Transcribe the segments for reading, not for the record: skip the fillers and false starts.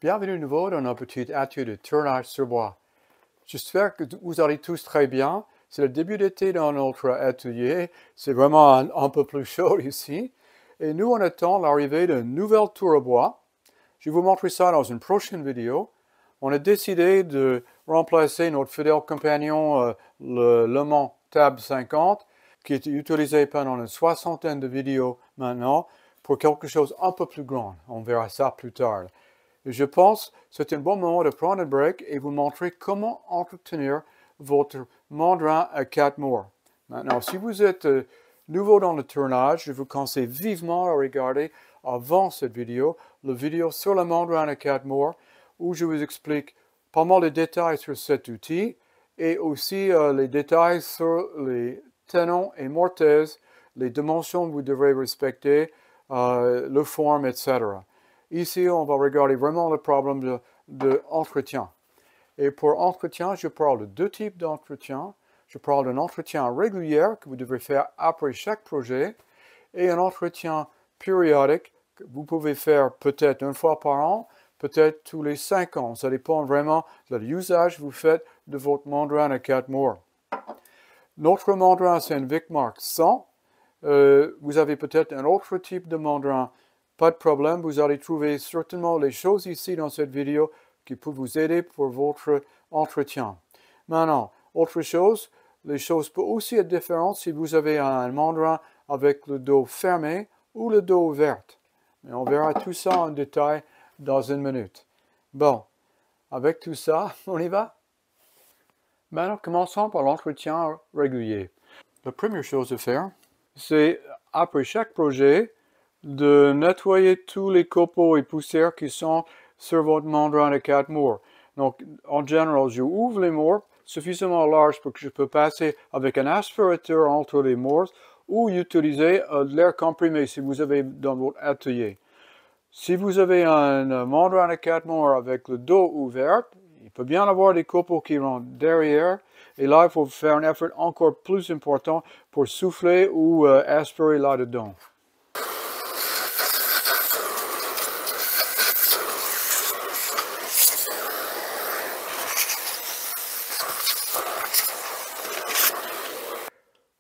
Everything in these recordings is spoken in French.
Bienvenue de nouveau dans notre petit atelier de tournage sur bois. J'espère que vous allez tous très bien. C'est le début d'été dans notre atelier. C'est vraiment un peu plus chaud ici. Et nous, on attend l'arrivée d'une nouvelle tour à bois. Je vais vous montrer ça dans une prochaine vidéo. On a décidé de remplacer notre fidèle compagnon, le Le Mans Tab 50, qui est utilisé pendant une soixantaine de vidéos maintenant, pour quelque chose un peu plus grand. On verra ça plus tard. Je pense que c'est un bon moment de prendre un break et vous montrer comment entretenir votre mandrin à 4 mois. Maintenant, si vous êtes nouveau dans le tournage, je vous conseille vivement à regarder avant cette vidéo, la vidéo sur le mandrin à 4 mois, où je vous explique pas mal de détails sur cet outil et aussi les détails sur les tenons et mortaises, les dimensions que vous devrez respecter, le forme, etc. Ici, on va regarder vraiment le problème d'entretien. Et pour entretien, je parle de deux types d'entretien. Je parle d'un entretien régulier que vous devez faire après chaque projet et un entretien périodique que vous pouvez faire peut-être une fois par an, peut-être tous les 5 ans. Ça dépend vraiment de l'usage que vous faites de votre mandrin à 4 mois. Notre mandrin, c'est un Vicmark 100. Vous avez peut-être un autre type de mandrin. Pas de problème, vous allez trouver certainement les choses ici dans cette vidéo qui peuvent vous aider pour votre entretien. Maintenant, autre chose, les choses peuvent aussi être différentes si vous avez un mandrin avec le dos fermé ou le dos ouvert. Mais on verra tout ça en détail dans une minute. Bon, avec tout ça, on y va? Maintenant, commençons par l'entretien régulier. La première chose à faire, c'est après chaque projet, de nettoyer tous les copeaux et poussières qui sont sur votre mandrin de 4 mois. Donc, en général, je ouvre les morts suffisamment larges pour que je peux passer avec un aspirateur entre les morts ou utiliser de l'air comprimé si vous avez dans votre atelier. Si vous avez un mandrin de 4 mois avec le dos ouvert, il peut bien avoir des copeaux qui rentrent derrière. Et là, il faut faire un effort encore plus important pour souffler ou aspirer là-dedans.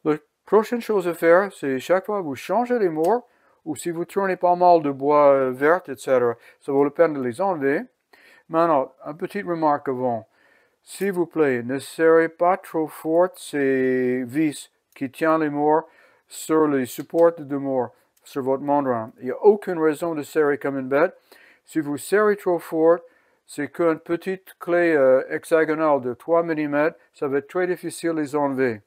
La prochaine chose à faire, c'est chaque fois que vous changez les morts, ou si vous tournez pas mal de bois vert, etc., ça vaut la peine de les enlever. Maintenant, une petite remarque avant. S'il vous plaît, ne serrez pas trop fort ces vis qui tiennent les morts sur les supports de morts, sur votre mandrin. Il n'y a aucune raison de serrer comme une bête. Si vous serrez trop fort, c'est qu'une petite clé hexagonale de 3 mm, ça va être très difficile de les enlever.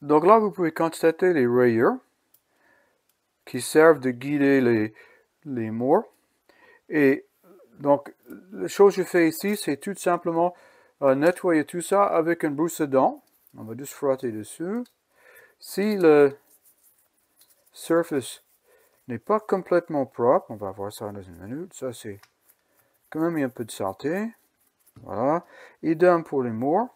Donc là, vous pouvez constater les rayures qui servent de guider les morts. Et donc, la chose que je fais ici, c'est tout simplement nettoyer tout ça avec une brosse à dents. On va juste frotter dessus. Si le surface n'est pas complètement propre, on va voir ça dans une minute, ça c'est quand même un peu de saleté. Voilà. Idem pour les morts.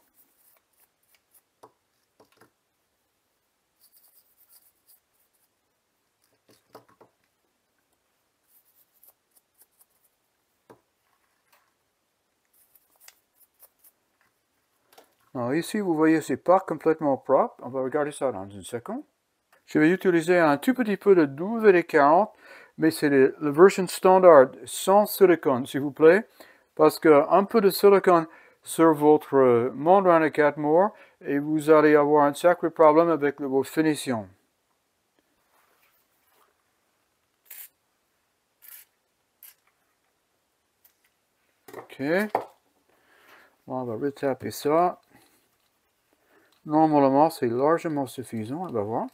Alors ici, vous voyez, c'est pas complètement propre. On va regarder ça dans une seconde. Je vais utiliser un tout petit peu de WD-40, mais c'est la version standard, sans silicone, s'il vous plaît, parce qu'un peu de silicone sur votre mandrin de 4 mois, et vous allez avoir un sacré problème avec votre finition. Ok. On va retaper ça. Normalement, c'est largement suffisant, on va voir.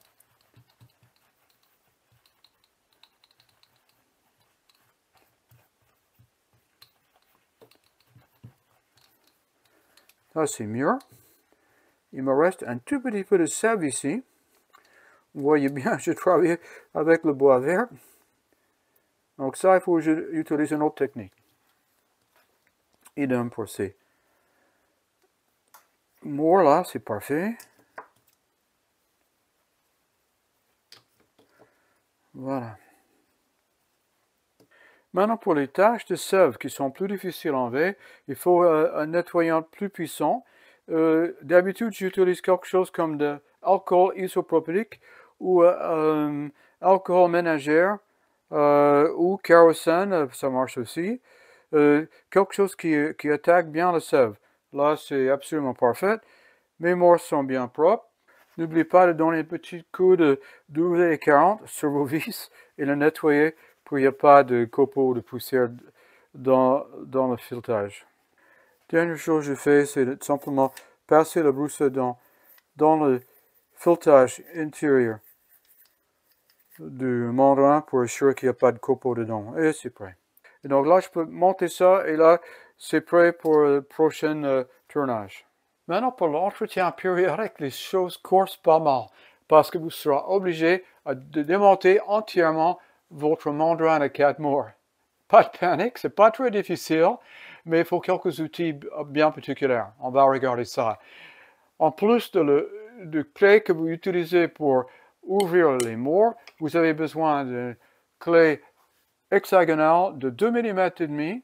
Ça, c'est mieux. Il me reste un tout petit peu de sève ici. Vous voyez bien, je travaille avec le bois vert. Donc ça, il faut utiliser une autre technique. Idem pour ces morts là, c'est parfait. Voilà. Maintenant, pour les taches de sève qui sont plus difficiles à enlever, il faut un nettoyant plus puissant. D'habitude, j'utilise quelque chose comme de l'alcool isopropylique ou alcool ménagère ou kérosène, ça marche aussi. Quelque chose qui attaque bien la sève. Là, c'est absolument parfait. Mes morses sont bien propres. N'oubliez pas de donner un petit coup de WD-40 sur vos vis et le nettoyer pour qu'il n'y ait pas de copeaux de poussière dans le filetage. Dernière chose que je fais, c'est de simplement passer la brosse à dents dans le filetage intérieur du mandrin pour assurer qu'il n'y a pas de copeaux dedans. Et c'est prêt. Et donc là, je peux monter ça et là, c'est prêt pour le prochain tournage. Maintenant, pour l'entretien périodique, les choses coursent pas mal parce que vous serez obligé de démonter entièrement votre mandrin à 4 morts. Pas de panique, c'est pas très difficile, mais il faut quelques outils bien particuliers. On va regarder ça. En plus de clé que vous utilisez pour ouvrir les morts, vous avez besoin d'une clé hexagonale de 2 mm et demi.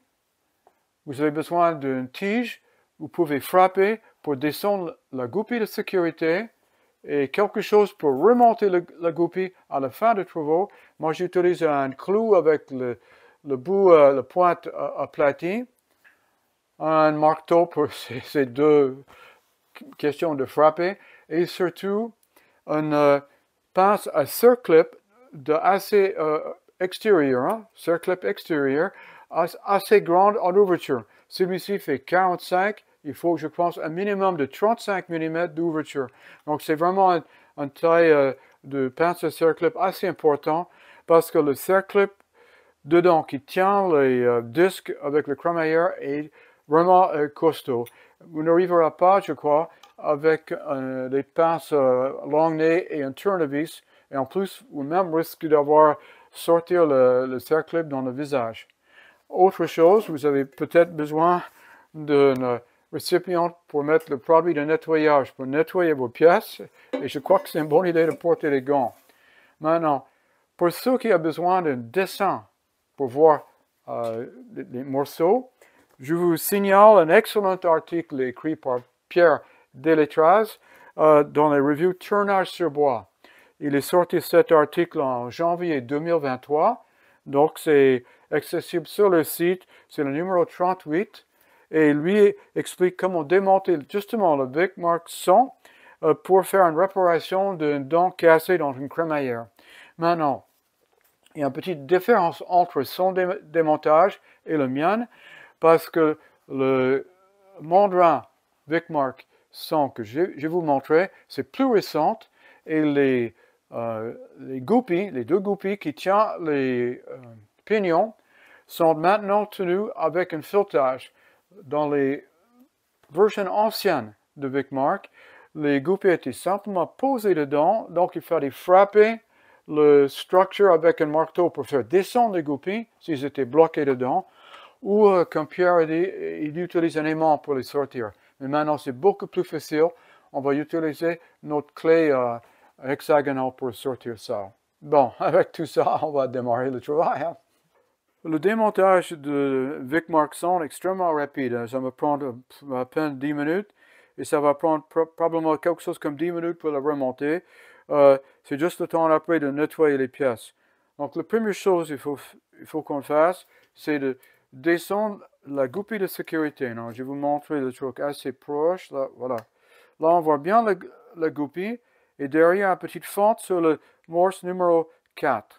Vous avez besoin d'une tige. Vous pouvez frapper pour descendre la goupille de sécurité et quelque chose pour remonter la goupille à la fin du travaux. Moi, j'utilise un clou avec le bout, la pointe aplatie, un marteau pour ces deux questions de frapper, et surtout une pince à circlip assez extérieur, circlip extérieur, assez grande en ouverture. Celui-ci fait 45, il faut, je pense, un minimum de 35 mm d'ouverture. Donc, c'est vraiment une taille de pince à circlip assez important parce que le circlip dedans qui tient les disques avec le crémaillère est vraiment costaud. Vous n'arriverez pas, je crois, avec des pinces long nez et un tournevis. Et en plus, vous-même risquez d'avoir sortir le circlip dans le visage. Autre chose, vous avez peut-être besoin d'un récipient pour mettre le produit de nettoyage, pour nettoyer vos pièces. Et je crois que c'est une bonne idée de porter des gants. Maintenant, pour ceux qui ont besoin d'un dessin pour voir les morceaux, je vous signale un excellent article écrit par Pierre Delétraz dans les revues Tournage sur bois. Il est sorti cet article en janvier 2023, donc c'est accessible sur le site, c'est le numéro 38, et lui explique comment démonter justement le Vicmark 100 pour faire une réparation d'une dent cassée dans une crémaillère. Maintenant, il y a une petite différence entre son démontage et le mien, parce que le mandrin Vicmark 100 que je vais vous montrer, c'est plus récent, et les goupies, les deux goupies qui tiennent les pignons, sont maintenant tenus avec un filetage. Dans les versions anciennes de Vicmark, les goupies étaient simplement posées dedans, donc il fallait frapper le structure avec un marteau pour faire descendre les goupies s'ils étaient bloqués dedans, ou comme Pierre a dit, il utilise un aimant pour les sortir. Mais maintenant, c'est beaucoup plus facile. On va utiliser notre clé hexagonale pour sortir ça. Bon, avec tout ça, on va démarrer le travail. Hein. Le démontage de Vicmark 100 est extrêmement rapide. Ça me prend à peine 10 minutes et ça va prendre probablement quelque chose comme 10 minutes pour le remonter. C'est juste le temps après de nettoyer les pièces. Donc, la première chose qu'il faut qu'on fasse, c'est de descendre la goupille de sécurité. Donc, je vais vous montrer le truc assez proche. Là, voilà. Là, on voit bien la goupille et derrière, une petite fente sur le morse numéro 4.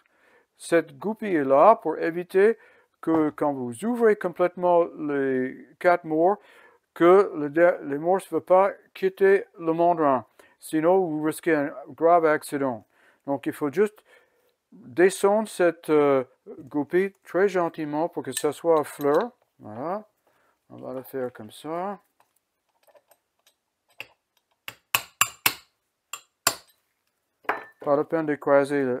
Cette goupille est là pour éviter que quand vous ouvrez complètement les 4 morts, que les morses ne vont pas quitter le mandrin. Sinon, vous risquez un grave accident. Donc, il faut juste descendre cette goupille très gentiment pour que ça soit à fleur. Voilà. On va le faire comme ça. Pas la peine d'écraser la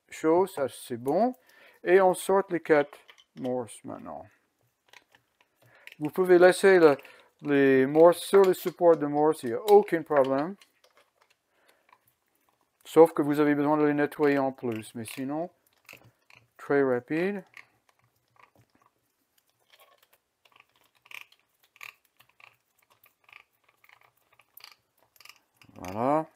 chose, ça c'est bon. Et on sort les 4 morses maintenant. Vous pouvez laisser les morses sur le support de morse, il n'y a aucun problème. Sauf que vous avez besoin de les nettoyer en plus. Mais sinon, très rapide. Voilà.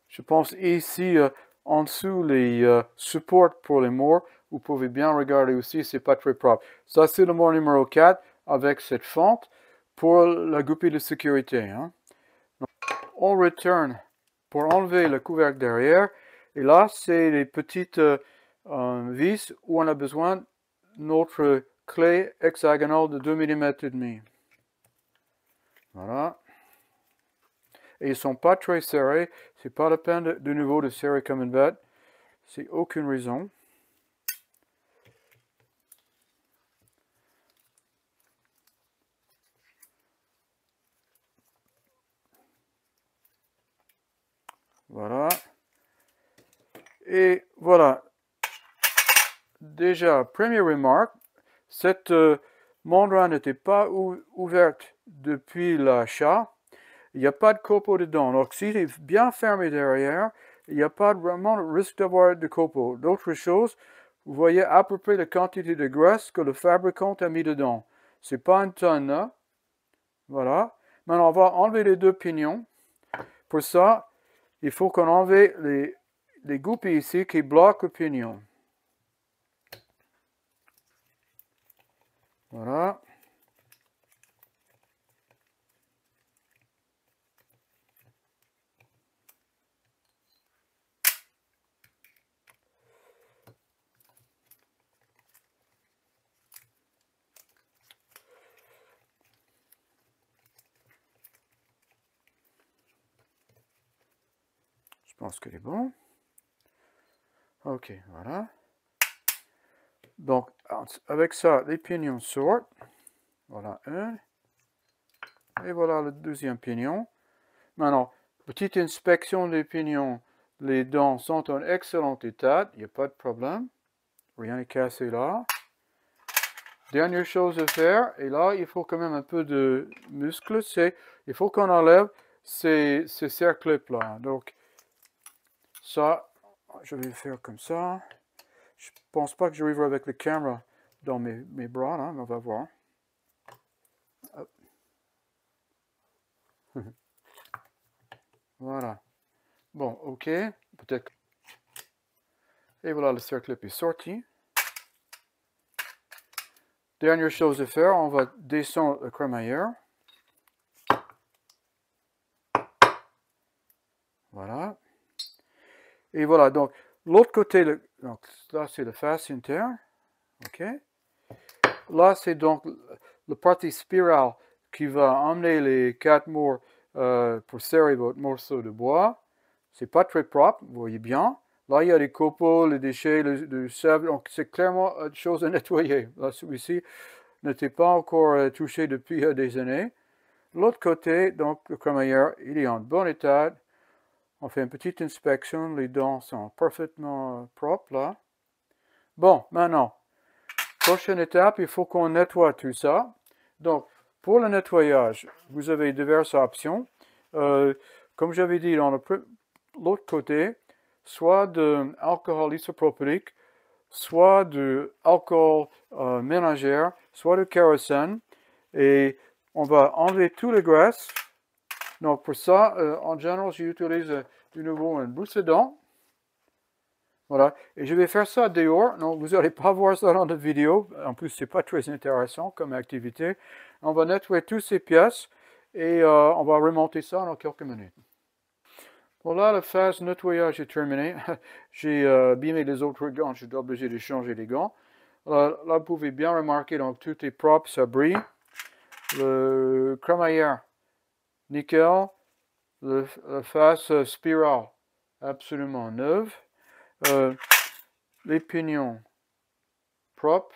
Je pense ici, en dessous, les supports pour les morts, vous pouvez bien regarder aussi, c'est pas très propre. Ça, c'est le mort numéro 4 avec cette fente pour la goupille de sécurité. Hein. Donc, on retourne pour enlever le couvercle derrière. Et là, c'est les petites vis où on a besoin de notre clé hexagonale de 2 mm et demi. Voilà. Et ils ne sont pas très serrés. C'est pas la peine de nouveau de serrer comme une bête. C'est aucune raison. Voilà. Et voilà. Déjà, première remarque, cette membrane n'était pas ouverte depuis l'achat. Il n'y a pas de copeaux dedans. Donc, s'il est bien fermé derrière, il n'y a pas vraiment de risque d'avoir de copeaux. D'autre chose, vous voyez à peu près la quantité de graisse que le fabricant a mis dedans. C'est pas une tonne, là. Voilà. Maintenant, on va enlever les 2 pignons. Pour ça, il faut qu'on enlève les goupilles ici qui bloquent le pignon. Voilà. Je pense que c'est bon. Ok, voilà. Donc, avec ça, les pignons sortent. Voilà un. Et voilà le deuxième pignon. Maintenant, petite inspection des pignons. Les dents sont en excellent état. Il n'y a pas de problème. Rien n'est cassé là. Dernière chose à faire, et là, il faut quand même un peu de muscle, c'est il faut qu'on enlève ces cercles là. Donc, ça, je vais le faire comme ça. Je pense pas que j'arriverai avec la caméra dans mes bras, là, mais on va voir. Voilà. Bon, ok. Peut-être. Et voilà, le cercle est sorti. Dernière chose à faire, on va descendre le crémaillère. Voilà. Et voilà, donc, l'autre côté, donc, là, c'est la face interne. OK. Là, c'est donc la partie spirale qui va emmener les 4 morts pour serrer votre morceau de bois. C'est pas très propre, vous voyez bien. Là, il y a les copeaux, les déchets, le sable. Donc, c'est clairement une chose à nettoyer. Là, celui-ci n'était pas encore touché depuis des années. L'autre côté, donc, le crémaillère, il est en bon état. On fait une petite inspection. Les dents sont parfaitement propres, là. Bon, maintenant, prochaine étape, il faut qu'on nettoie tout ça. Donc, pour le nettoyage, vous avez diverses options. Comme j'avais dit dans l'autre côté, soit de alcool isopropylique, soit de alcool ménagère, soit de kérosène. Et on va enlever toutes les graisses. Donc, pour ça, en général, j'utilise de nouveau une brosse à dents. Voilà, et je vais faire ça dehors, donc vous n'allez pas voir ça dans la vidéo, en plus c'est pas très intéressant comme activité. On va nettoyer toutes ces pièces et on va remonter ça dans quelques minutes. Voilà, la phase nettoyage est terminée. J'ai abîmé les autres gants, je suis obligé de changer les gants. Là, vous pouvez bien remarquer, donc tout est propre, ça brille. Le crémaillère, nickel. la face spirale, absolument neuve. Les pignons propres.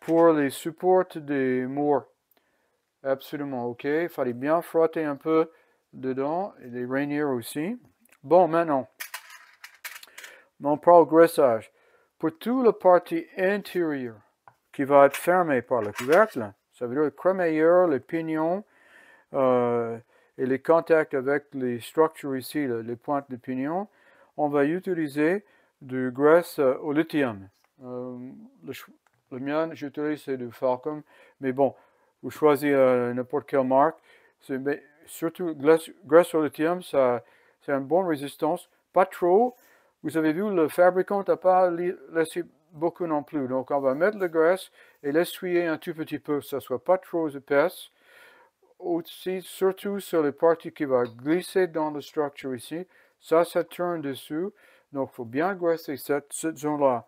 Pour les supports des murs, absolument ok. Il fallait bien frotter un peu dedans, et les rainières aussi. Bon, maintenant, on parle graissage. Pour toute la partie intérieure, qui va être fermée par le couvercle, ça veut dire le crémaillère, les pignons, et les contacts avec les structures ici, les pointes de pignon, on va utiliser du graisse au lithium. Le mien, j'utilise c'est du Falcon, mais bon, vous choisissez n'importe quelle marque. Mais surtout, graisse au lithium, ça, c'est une bonne résistance. Pas trop. Vous avez vu, le fabricant n'a pas laissé beaucoup non plus. Donc, on va mettre la graisse et l'essuyer un tout petit peu, que ça ne soit pas trop épaisse. Aussi, surtout sur les parties qui vont glisser dans la structure ici, ça tourne dessus. Donc, il faut bien graisser cette zone-là.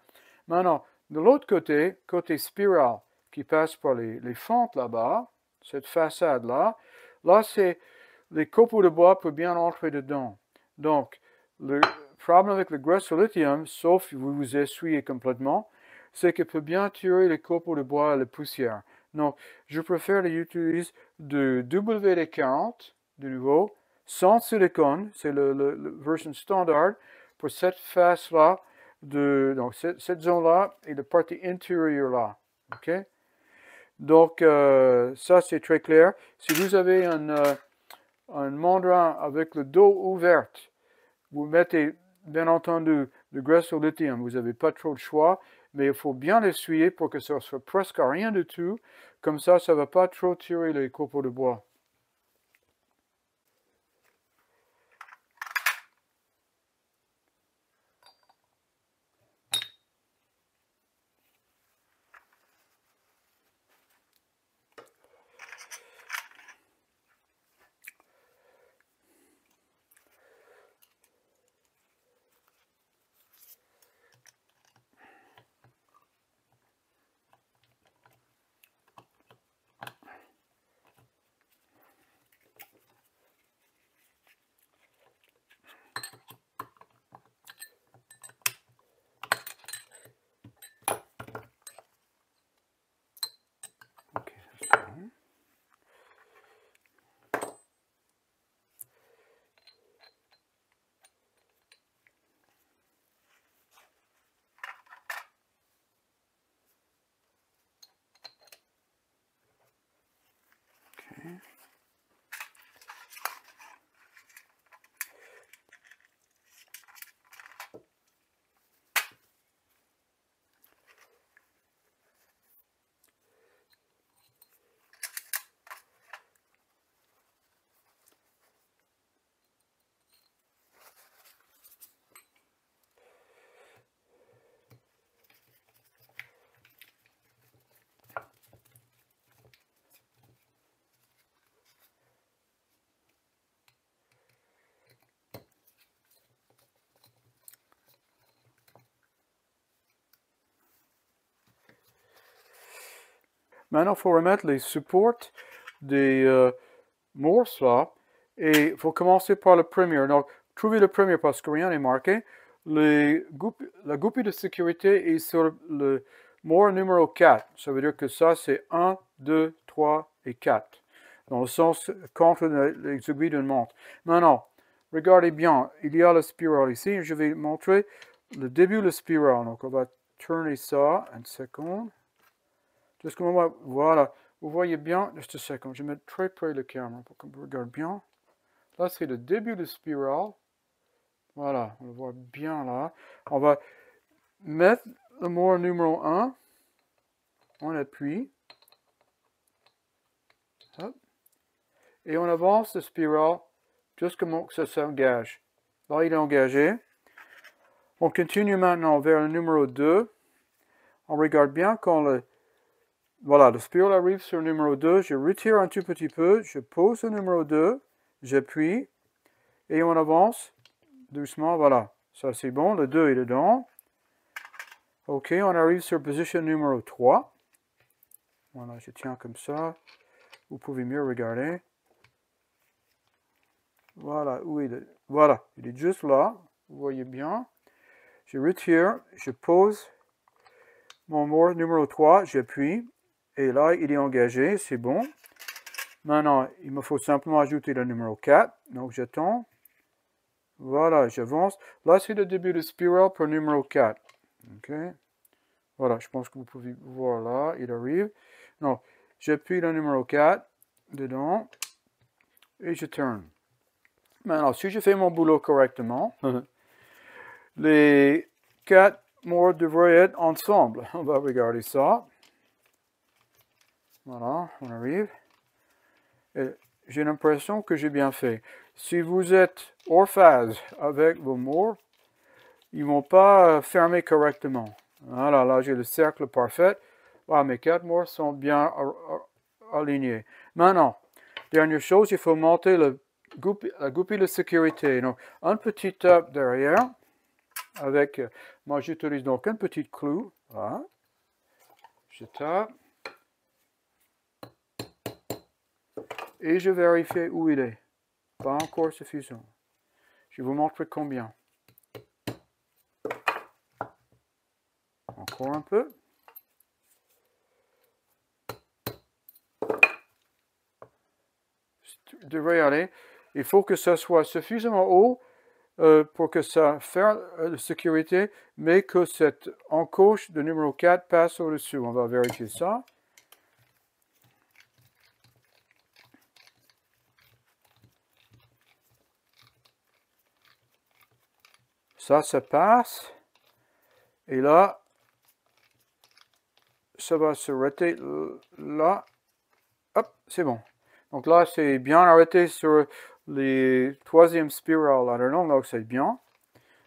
Maintenant, de l'autre côté, côté spirale, qui passe par les fentes là-bas, cette façade-là, là, c'est les copeaux de bois peuvent bien entrer dedans. Donc, le problème avec le graisse au lithium, sauf si vous vous essuyez complètement, c'est qu'il peut bien tirer les copeaux de bois et la poussière. Donc, je préfère les utiliser de WD-40, de nouveau, sans silicone, c'est le version standard, pour cette face-là, donc cette zone-là et la partie intérieure là. Ok? Donc, ça c'est très clair. Si vous avez un mandrin avec le dos ouvert, vous mettez bien entendu de graisse au lithium, vous n'avez pas trop de choix, mais il faut bien l'essuyer pour que ça soit presque rien du tout. Comme ça ne va pas trop tirer les copeaux de bois. Ok, c'est bon. Okay. Maintenant, il faut remettre les supports des morses là. Et il faut commencer par le premier. Donc, trouvez le premier parce que rien n'est marqué. La goupille de sécurité est sur le mort numéro 4. Ça veut dire que ça, c'est 1, 2, 3 et 4. Dans le sens contre les aiguilles d'une montre. Maintenant, regardez bien. Il y a la spirale ici. Je vais montrer le début de la spirale. Donc, on va tourner ça. Une seconde. Juste comme moi, voilà. Vous voyez bien, juste une seconde, je vais mettre très près le caméra pour qu'on regarde bien. Là, c'est le début de spirale. Voilà, on le voit bien là. On va mettre le mot numéro 1. On appuie. Hop. Et on avance la spirale jusqu'à ce que ça s'engage. Là, il est engagé. On continue maintenant vers le numéro 2. On regarde bien quand voilà, le spirale arrive sur le numéro 2. Je retire un tout petit peu. Je pose le numéro 2. J'appuie. Et on avance doucement. Voilà. Ça, c'est bon. Le 2 est dedans. Ok, on arrive sur position numéro 3. Voilà, je tiens comme ça. Vous pouvez mieux regarder. Voilà, où il est? Voilà, il est juste là. Vous voyez bien. Je retire, je pose mon mot numéro 3, j'appuie. Et là, il est engagé, c'est bon. Maintenant, il me faut simplement ajouter le numéro 4. Donc, j'attends. Voilà, j'avance. Là, c'est le début de spirale pour numéro 4. OK. Voilà, je pense que vous pouvez voir là, il arrive. Donc, j'appuie le numéro 4 dedans et je tourne. Maintenant, si je fais mon boulot correctement, les 4 morts devraient être ensemble. On va regarder ça. Voilà, on arrive. J'ai l'impression que j'ai bien fait. Si vous êtes hors phase avec vos morts, ils ne vont pas fermer correctement. Voilà, là j'ai le cercle parfait. Voilà, mes 4 morts sont bien alignés. Maintenant, dernière chose, il faut monter la goupille de sécurité. Donc, un petit tape derrière. Avec, moi j'utilise donc un petit clou. Voilà. Je tape. Et je vérifie où il est. Pas encore suffisant. Je vais vous montrer combien. Encore un peu. Ça devrait aller. Il faut que ça soit suffisamment haut pour que ça fasse la sécurité, mais que cette encoche de numéro 4 passe au-dessus. On va vérifier ça. Ça passe. Et là, ça va s'arrêter là. Hop, c'est bon. Donc là, c'est bien arrêté sur les troisième spirale là-dedans, donc c'est bien.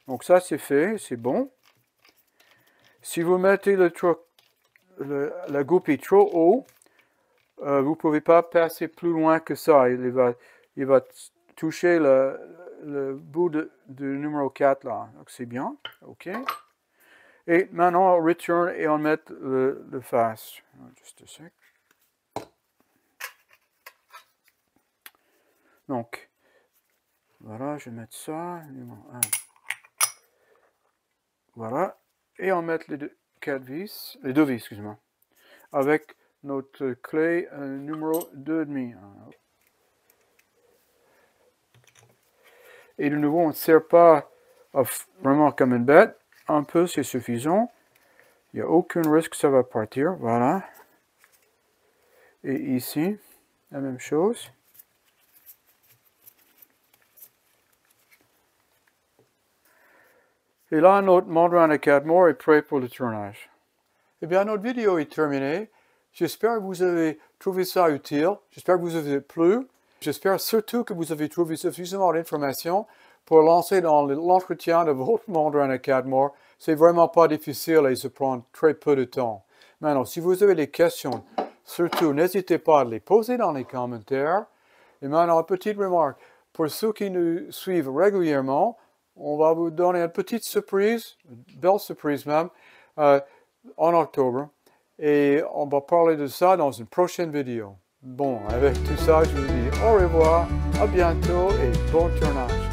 Donc ça, c'est fait, c'est bon. Si vous mettez la goupille trop haut, vous ne pouvez pas passer plus loin que ça. Il va toucher le bout de numéro 4 là. Donc c'est bien. OK. Et maintenant, on retourne et on met le face. Juste un sec. Donc, voilà, je vais mettre ça. Numéro 1. Voilà. Et on met les deux vis, excusez-moi. Avec notre clé numéro 2,5. Et de nouveau, on ne sert pas vraiment comme une bête. Un peu, c'est suffisant. Il n'y a aucun risque que ça va partir. Voilà. Et ici, la même chose. Et là, notre membrane de 4 morts est prêt pour le tournage. Eh bien, notre vidéo est terminée. J'espère que vous avez trouvé ça utile. J'espère que vous avez plu. J'espère surtout que vous avez trouvé suffisamment d'informations pour lancer dans l'entretien de votre membrane de 4 morts. C'est vraiment pas difficile et ça prend très peu de temps. Maintenant, si vous avez des questions, surtout, n'hésitez pas à les poser dans les commentaires. Et maintenant, une petite remarque. Pour ceux qui nous suivent régulièrement, on va vous donner une petite surprise, une belle surprise même, en octobre. Et on va parler de ça dans une prochaine vidéo. Bon, avec tout ça, je vous dis au revoir, à bientôt et bon tournage.